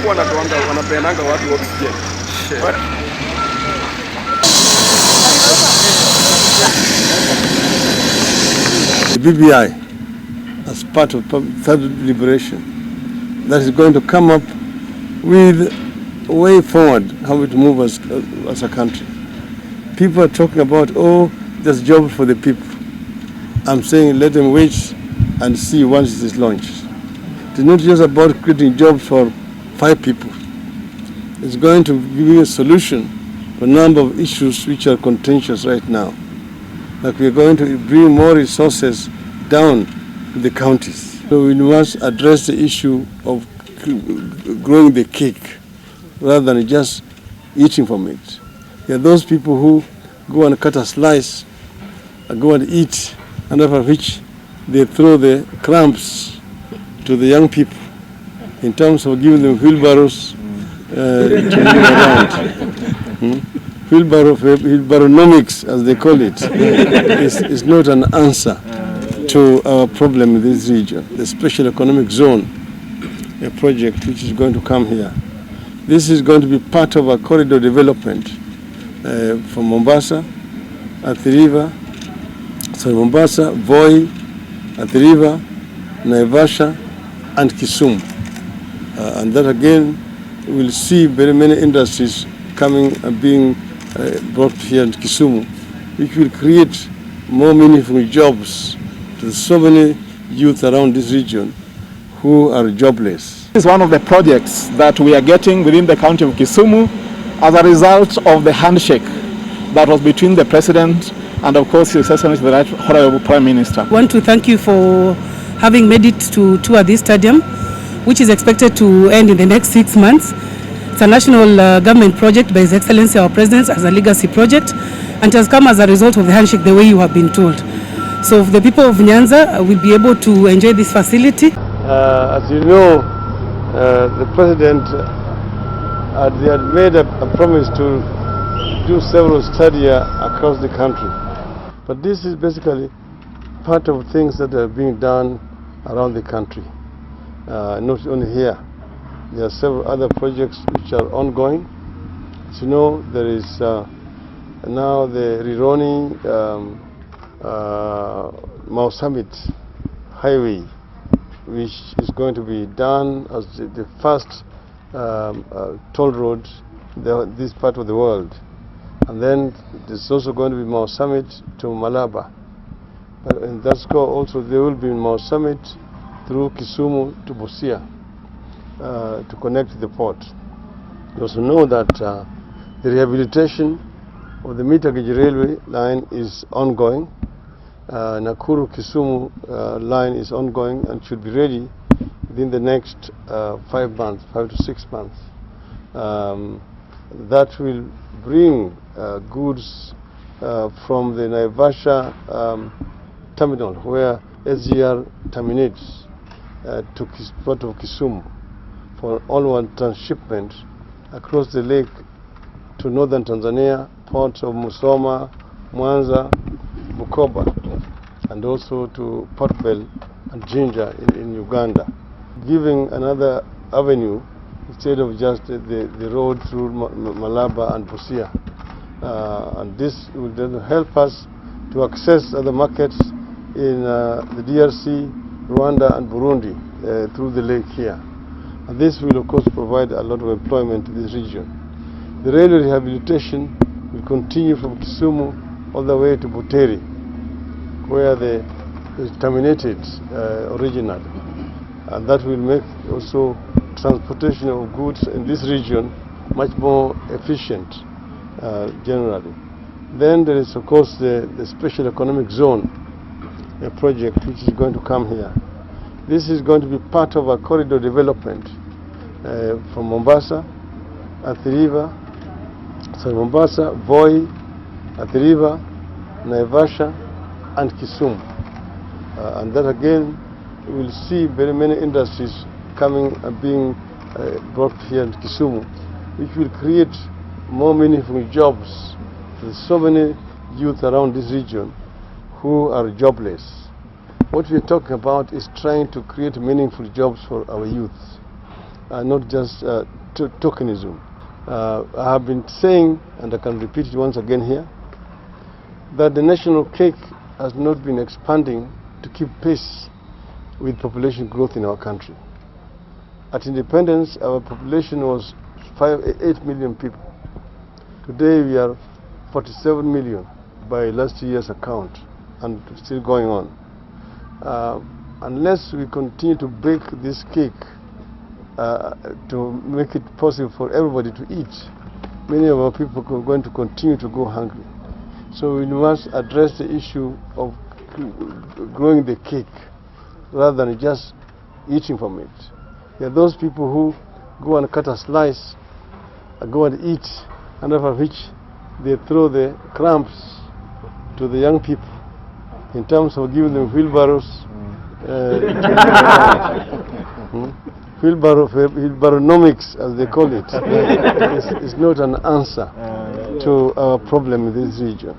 huwa wanapeananga watu oxygen. But the BBI, as part of third deliberation, that is going to come up with a way forward, how we to move as a country. People are talking about, oh, there's jobs for the people. I'm saying let them wait and see once it is launched. It's not just about creating jobs for 5 people. It's going to give you a solution for a number of issues which are contentious right now. Like we are going to bring more resources down to the counties. So we must address the issue of growing the cake rather than just eating from it. There are those people who go and cut a slice, go and eat, and after which they throw the crumbs to the young people in terms of giving them wheelbarrows to move around. Wheelbarrow-nomics, as they call it, is not an answer to our problem in this region. The Special Economic Zone, a project which is going to come here. This is going to be part of a corridor development from Mombasa, Athi River, Mombasa, Voi, Athi River, Naivasha, and Kisumu. And that again, we'll see very many industries coming and being brought here in Kisumu, which will create more meaningful jobs to so many youth around this region who are jobless. This is one of the projects that we are getting within the county of Kisumu as a result of the handshake that was between the President and of course His Excellency the Right Honorable Prime Minister. I want to thank you for having made it to tour this stadium, which is expected to end in the next 6 months. It's a national government project by His Excellency our President as a legacy project, and it has come as a result of the handshake the way you have been told. So the people of Nyanza will be able to enjoy this facility. As you know, the President had made a promise to do several studies across the country. But this is basically part of things that are being done around the country, not only here. There are several other projects which are ongoing. As you know, there is now the Rironi Mau Summit Highway, which is going to be done as the first toll road in this part of the world. And then there's also going to be Mau Summit to Malaba. In that score also there will be Mau Summit through Kisumu to Busia to connect to the port. You also know that the rehabilitation of the Mitagij railway line is ongoing. Nakuru-Kisumu line is ongoing and should be ready within the next 5 months, 5 to 6 months. That will bring goods from the Naivasha terminal where SGR terminates to port of Kisumu for onward transshipment across the lake to northern Tanzania, ports of Musoma, Mwanza, Bukoba, and also to Port Bell and Jinja in Uganda, giving another avenue instead of just the road through Malaba and Busia. And this will then help us to access other markets in the DRC, Rwanda and Burundi through the lake here. And this will of course provide a lot of employment in this region. The railway rehabilitation will continue from Kisumu all the way to Buteri, where it terminated originally. And that will make also transportation of goods in this region much more efficient generally. Then there is of course the Special Economic Zone, a project which is going to come here. This is going to be part of a corridor development from Mombasa, Athi River, Mombasa, Voi, Athi River, Naivasha and Kisumu. And that again, we will see very many industries coming and being brought here in Kisumu, which will create more meaningful jobs. There's so many youth around this region who are jobless. What we're talking about is trying to create meaningful jobs for our youth. not just tokenism. I have been saying, and I can repeat it once again here, that the national cake has not been expanding to keep pace with population growth in our country. At independence, our population was 8 million people. Today we are 47 million by last year's account, and still going on. Unless we continue to bake this cake to make it possible for everybody to eat, many of our people are going to continue to go hungry. So we must address the issue of growing the cake rather than just eating from it. There are those people who go and cut a slice, go and eat, and after which they throw the crumbs to the young people in terms of giving them wheelbarrows. Wheelbarrownomics, as they call it, is not an answer to our problem in this region.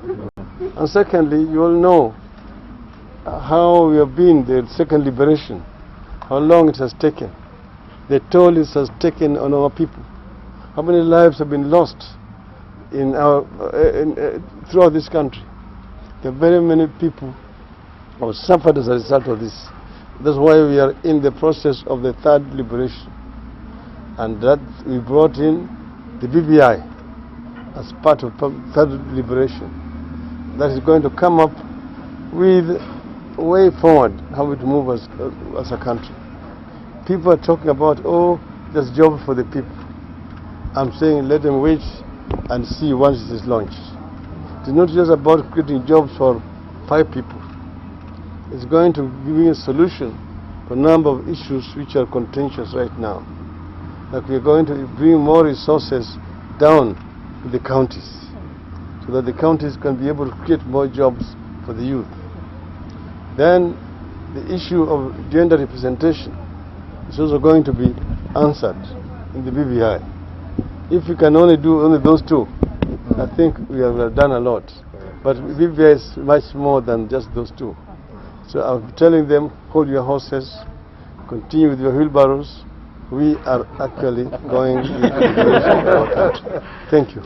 And secondly, you all know how we have been, the second liberation, how long it has taken, the toll it has taken on our people, how many lives have been lost in throughout this country. There are very many people who have suffered as a result of this. That's why we are in the process of the third liberation, and that we brought in the BBI as part of third liberation. That is going to come up with a way forward how we move as a country. People are talking about, oh, there's job for the people. I'm saying let them wait and see once it is launched. It's not just about creating jobs for 5 people. It's going to give a solution for a number of issues which are contentious right now. Like we're going to bring more resources down to the counties so that the counties can be able to create more jobs for the youth. Then the issue of gender representation is also going to be answered in the BBI. If we can only do only those two, I think we have done a lot. But BBI is much more than just those two. So I'm telling them, hold your horses, continue with your wheelbarrows. We are actually going in the direction of our country. Thank you.